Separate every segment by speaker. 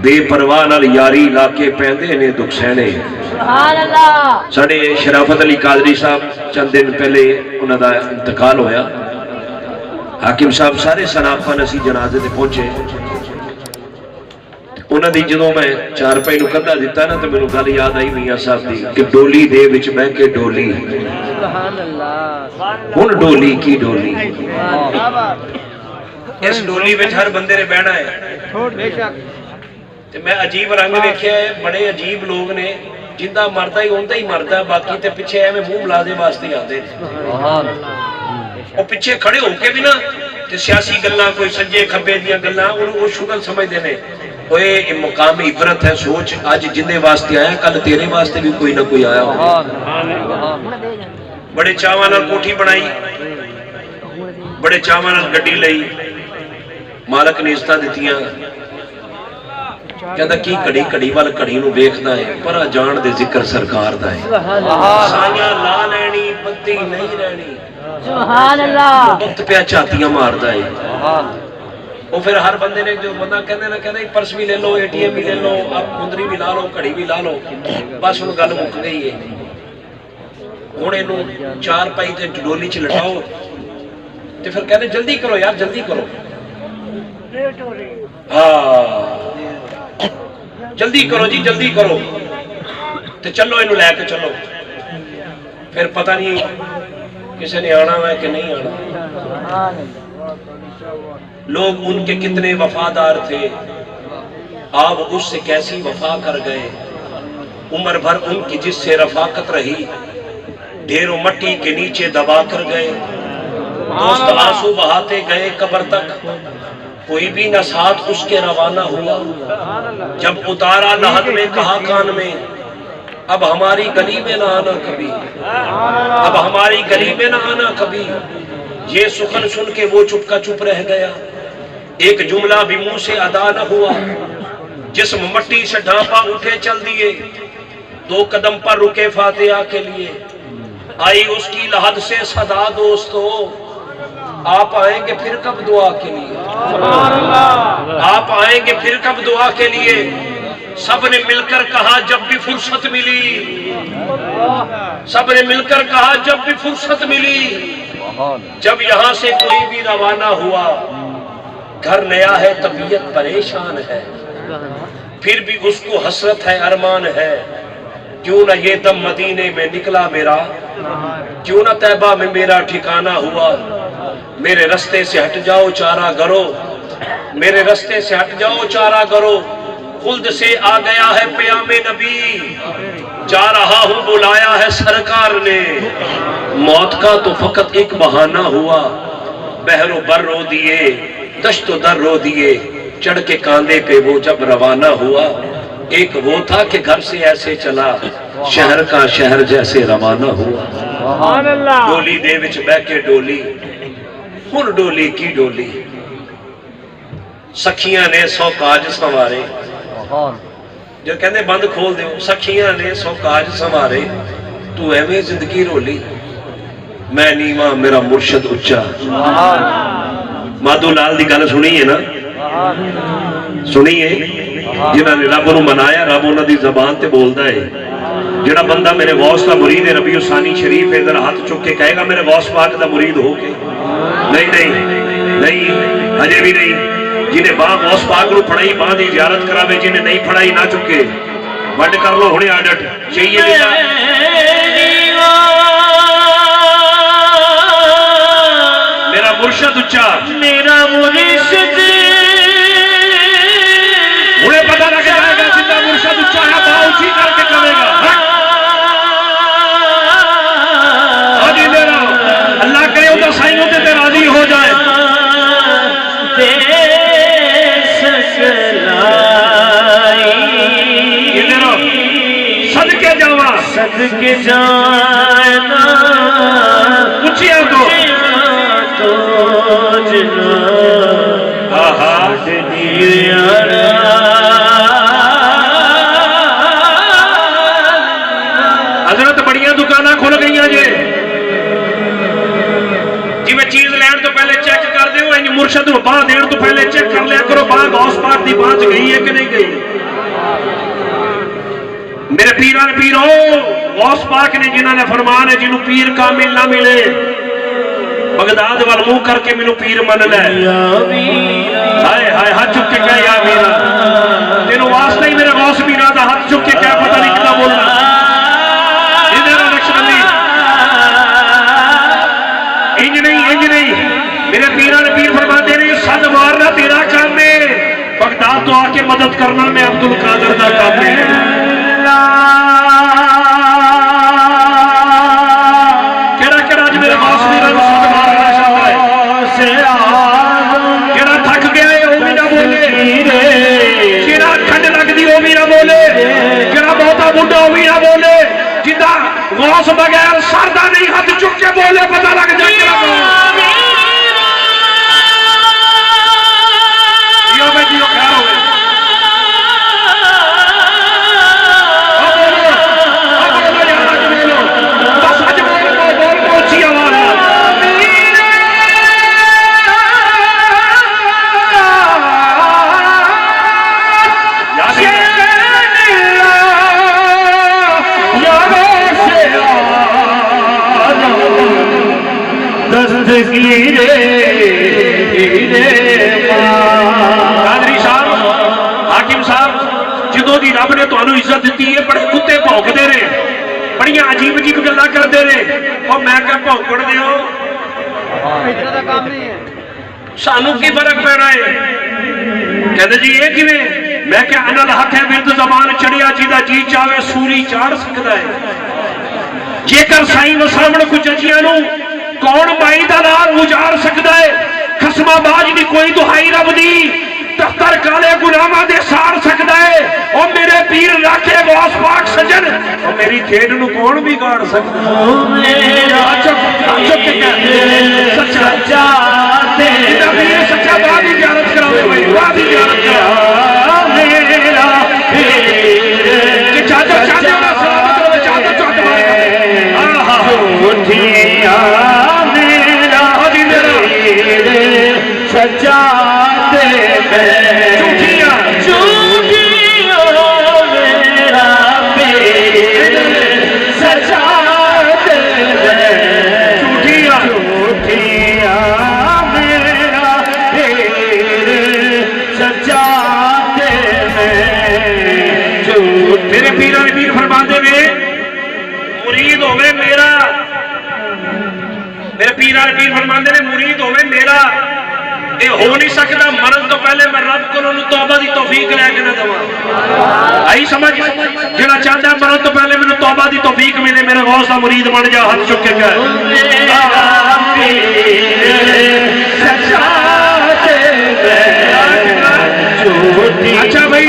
Speaker 1: बेपरवाह नाल यारी ला के पैंदे ने दुख सहने। साडे शराफत अली कादरी साहब चंद दिन पहले उन्हां दा इंतकाल होया। हाकिम साहब सारे सनाफन असी जनाजे ते पहुंचे। उन्हां दी जदों मैं चारपाई नूं कद्दा दिता ना तो मैनूं गल याद आई मियां साहब दी कि डोली दे विच बह के डोली हुण डोली की डोली। इस डोली विच हर बंदे ने बहना है। ते मैं अजीब रंग वेख्या है, बड़े अजीब लोग ने, जिंदा मरदा ही उंदा ही मरदा, बाकी ते पिछे एवें मुंह बुलाने वास्ते आते हैं। वो पिछे खड़े होके भी ना ते सियासी गल्लां, कोई सज्जे खब्बे दियां गल्लां वो शुगल समझते हैं। ओए मुकाम इबरत है, सोच अज जिंदे वास्ते आया कल तेरे वास्ते भी कोई ना कोई आया हो। बड़े चावां नाल कोठी बनाई, बड़े चावां नाल गड्डी लई, मालक ने इज्जतां दित्तियां। कहता की घड़ी घड़ी वाल घड़ी नूं वेखदा है, पर जान दे जिक्र सरकार दा है। साइयां ला लैनी बत्ती नहीं रहनी, सुभान अल्लाह। वक्त पे झातियां मारदा है। वो फिर हर बंदे ने जो बंदा कहते पर्स भी ले लो, एटीएम भी ले लो, आप मुंदरी भी ला लो, घड़ी भी ला लो, बस हुण गल मुक गई है। हुण इहनूं चार पाई ते डोली च लटाओ ते फिर कहते जल्दी करो यार, जल्दी करो। हाँ जल्दी करो जी, जल्दी करो ते चलो इनू लैके चलो। फिर पता नहीं किसी ने आना है कि नहीं आना। लोग उनके कितने वफादार थे, आप उससे कैसी वफा कर गए। उम्र भर उनकी जिससे रफाकत रही, ढेरों मट्टी के नीचे दबा कर गए। दोस्त आंसू बहाते गए कब्र तक, कोई भी न साथ उसके रवाना हुआ। जब उतारा लहद में कहा कान में, अब हमारी गली में ना आना कभी, अब हमारी गली में ना आना कभी। ये सुखन सुन के वो चुप का चुप रह गया, एक जुमला भी मुंह से अदा न हुआ। जिस्म मट्टी से ढांपा उठे चल दिए, दो कदम पर रुके फातिहा के लिए। आई उसकी लहद से सदा दोस्तों, आप आएंगे फिर कब दुआ के लिए, आप आएंगे फिर कब दुआ के लिए। सबने मिलकर कहा जब भी फुर्सत मिली, सबने मिलकर कहा जब भी फुर्सत मिली। जब यहाँ से कोई भी रवाना हुआ, घर नया है तबीयत परेशान है, फिर भी उसको हसरत है अरमान है। क्यों ना ये दम मदीने में निकला मेरा, क्यों ना तैबा में मेरा ठिकाना हुआ। मेरे रास्ते से हट जाओ चारा करो, मेरे रास्ते से हट जाओ चारा करो। खुल्द से आ गया है प्यामे नबी, जा रहा हूं बुलाया है सरकार ने। मौत का तो फकत एक बहाना हुआ, बहरो बर रो दिए, दश्तो दर रो दिए। चढ़ के कांधे पे वो जब रवाना हुआ, एक वो था कि घर से ऐसे चला, शहर का शहर जैसे रवाना हुआ। डोली दे विच बह के डोली, हुण डोली की डोली। सखियां ने सौ काज संवारे, जो कहते बंद खोल दो। सखियां ने सौ काज संवारे, तू एवें जिंदगी रोली। मैं नीवा मेरा मुर्शद उच्चा। माधो लाल की गल सुनी है ना, सुनी है। जिन्होंने रब नूं मनाया, रब उन्हां दी ज़बान ते बोलदा है। जिहड़ा बंदा मेरे गौस का मुरीद है, रबी उसानी शरीफ इधर हाथ चुक के कहेगा मेरे गौस पाक का मुरीद हो के, नहीं नहीं नहीं, अजे भी नहीं। जिन्हें बाह गौस पाक नूं फड़ाई बाह दी ज़ियारत करावे, जिन्हें नहीं फड़ाई ना चुके। वंड कर लो हुणे आडट चाहिए मेरा मुर्शद उच्चा, मेरा मुर्शद। हुणे पता लग जाएगा जिंदा मुर्शद उच्चा है, बाह ऊंची करके कहेगा। अल्लाह करे उधर साइनों ते राजी हो जाए। सदके जावा, सदके जाना पूछिया तो जना। हजरत बड़िया दुकाना खुल गई जे, जिवें चीज लैन तो पहले चेक कर दो। मुर्शद नूं बाह देण तो पहले चेक कर लिया करो, बाह गौस पाक दी बाह च गई गई है कि नहीं गई? मेरे पीर ने पीरो गौस पाक ने जिन्होंने फरमान है जिन्हों पीर कामिल ना मिले बगदाद वाल मुंह करके मैनू पीर मन लै। हाय हाय हाथ चुक के कह या मीरा तेनों वास्ता ही मेरे गौस मीरा का हाथ चुक के क्या पता नहीं कितना बोलना इंज नहीं मेरे पीरा ने पीर फरमाते ने सद मारना तेरा काम है बगदाद तो आके मदद करना मैं अब्दुल कादर का काम है। केड़ा केड़ा अज मेरे गौस मीरा को सद मारना चाहता है केड़ा थक गया है वो भी ना बोले केड़ा ठंड लगती वो भी ना बोले केड़ा बहुता बुढ़ा वो भी ना बोले जिदा गौस बगैर सरदा नहीं हाथ चुक के बोले पता लग जाए हाकिम साहब जो दी रब ने तुहानू इज्जत दी है बड़े कुत्ते भौंकते ने बड़िया अजीब अजीब गल्लां करते ने और मैं क्या भौंकण दिओ सानू की फर्क पैना है कहते जी ये किवें मैं क्या अनल हक है विरद जबान चढ़िया जिदा जी चावे सूरी चाड़ सकता है जेकर साईं वसावण कुछ अजियां नू कौन माई का नाम उजाड़ सकता है खसमाबाज की कोई दुहाई रब दी दफ्तर काले गुलामा दे साड़ सकता है और मेरे पीर राखे गौस पाक सजन और मेरी खेड नू कौन भी गाड़ सकता सच्चा बात ही इजाजत कराओ बात ही इजाजत कराओ मेरा चादर चादर चादर सजाते झूठिया झूठिया मेरा पीर सजाते झूठिया झूठिया मेरा पीर सजाते झूठ मेरे पीर ने पीर फरमाते ने मुरीद होवे मेरा मेरे पीर ने पीर फरमाते ने मुरीद होवे मेरा ये हो नहीं सकता मरन तो पहले मैं रब को तौबा की तौफीक लैके ना देवां आई समझ जेड़ा चाहता मरन तो पहले मैंने तौबा की तौफीक मिले मेरे गौस का मुरीद बन जा हाथ चुक के अच्छा भाई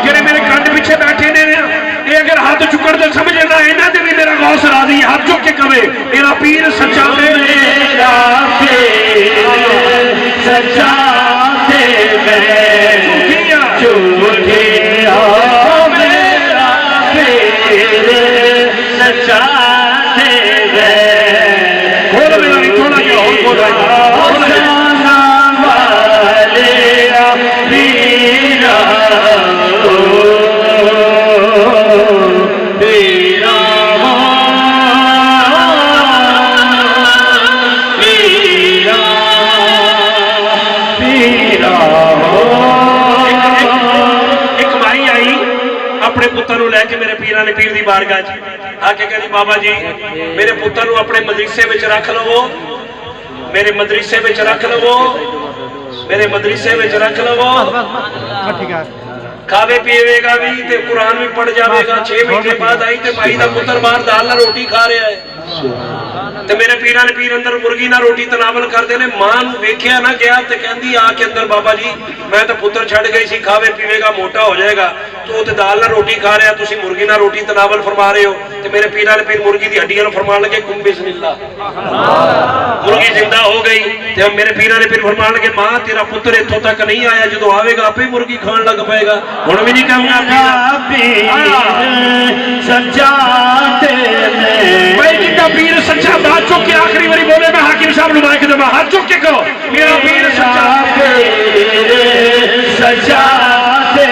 Speaker 1: जेड़े मेरे कंध पीछे बैठे ने ये अगर हाथ चुकड़ तो समझ लेना इन्हों से भी मेरा गौस राजी हाथ चुक के कवे मेरा पीर सच्चा मेरा सजाते झूठिया झूठिया मेरा पीर सजाते बोलो मेरा नहीं थोड़ा क्या और बोलो अपने पुत्र लैके मेरे पीर ने पीर की बारगाह आके कहती बाबा जी मेरे पुत्र अपने मदरसे में रख लवो मेरे मदरसे में रख लवो मेरे मदरसे में रख लवो खावे पीवेगा भी ते कुरान भी पढ़ जाएगा 6 महीने बाद आई ते भाई का पुत्र बाहर दाल ना रोटी खा रहा है ते मेरे पीर ने पीर अंदर मुर्गी ना रोटी तनावल करते ने मां नूं वेख्या ना गया ते कहंदी आके अंदर बाबा जी मैं तो पुत्र छड़ गई सी खावे पीवेगा मोटा हो जाएगा तो ते दाल ना रोटी खा रहा तुसी मुर्गी ना रोटी तनावल फरमा रहे हो ते मेरे पीर ने पीर मुर्गी की हड्डियां फरमान लगे कुम बिस्मिल्लाह मुर्गी जिंदा हो गई ते मेरे पीर ने पीर फरमान लगे मां तेरा पुत्र इत्थों तक नहीं आया जो आवेगा आपे मुर्गी खान लग पाएगा हुण भी नहीं कहूंगा सजाते भाई जिंदा पीर सच्चा बात चुक के आखिरी बारी बोले मैं हाकिम साहब नु माइक देवा हाथ चुक के कहो मेरा पीर सच्चा सजाते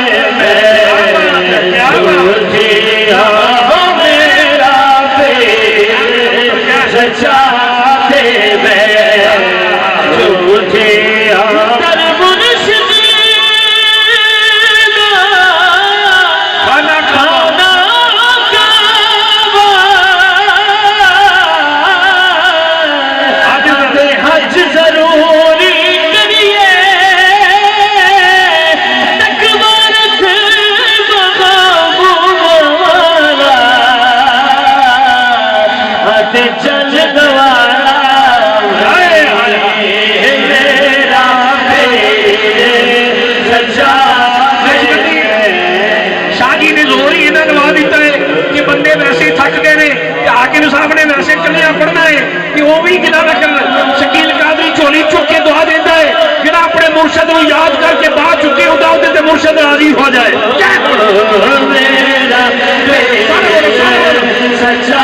Speaker 2: मेरा सच्चा